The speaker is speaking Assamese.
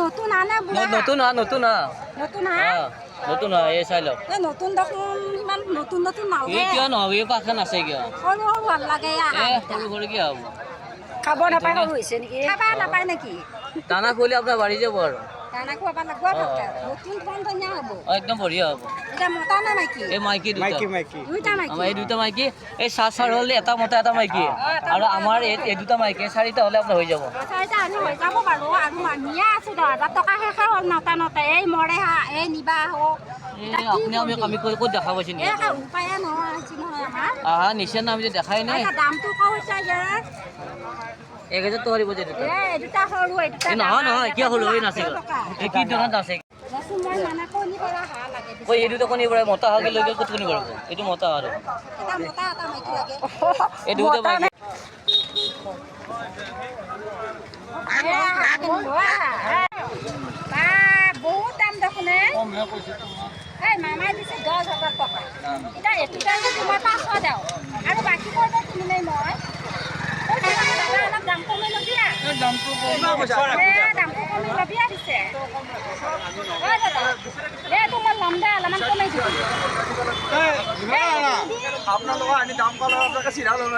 নতুন আনে বুঢ়া নতুন নতুন নতুন এই চাই লওক নতুন দেখোন ইমান নতুন এই নালাগে কিয় নহ'ব এই পাখা নাছে কিয় সৰু সৰু ভাল লাগে সৰু সৰু কিয় হ'ব খাব নাপায় সৰু হৈছে নেকি খাব নাপায় নেকি দানা খুৱালে আপোনাৰ বাঢ়ি যাব আৰু দানা খুৱাব লাগিব নতুন ধন ধুনীয়া হ'ব একদম বঢ়িয়া হ'ব এতিয়া মতা নে মাইকী এই মাইকী দুইটা মাইকী আমাৰ এই দুটা মাইকী এই চাৰ হ'লে এটা মতা এটা মাইকী আৰু আমাৰ এই দুটা মাইকী চাৰিটা হ'লে আপোনাৰ হৈ যাব চাৰিটা আমি হৈ যাব বাৰু আৰু নিয়ে আছোঁ 10,000 টকা শেষে হ'ল নটা এই মৰে এই নিবা হওক আপুনি আমি আমি ক'ত দেখা পাইছে নেকি উপায়ে নহয় নহয় আমাৰ নিশ্চয় না আমি যে দেখাই নাই দামটো কম হৈছে যে 1,000 টকা দিব যে দুটা এই দুটা সৰু এই দুটা নহয় নহয় কিয় হ'ল এই নাছিল এই কি দোকানত আছে মই মানে কণী পৰা হাঁহ লাগে এই দুটা কণী পৰা মতা হাঁহকে লৈ ক'ত কণী পাৰিব এইটো মতা আৰু এটা মতা এটা মাইকী লাগে এই দুটা মাইকী বহুত দাম দেখোন এই মামাই দিছে 10,000 টকা এতিয়া এইটোটা যদি মই 500 দিওঁ আৰু বাকী কৰিব কিনিমেই মই দাদা অলপ দাম কমি ল'বি দামটো কমি ল'বি দিছে দাদা এইটো মই ল'ম দে অলপমান কমাই দিবি আপোনালোকৰ আনি দাম পালে আপোনালোকে চিধা ল'ম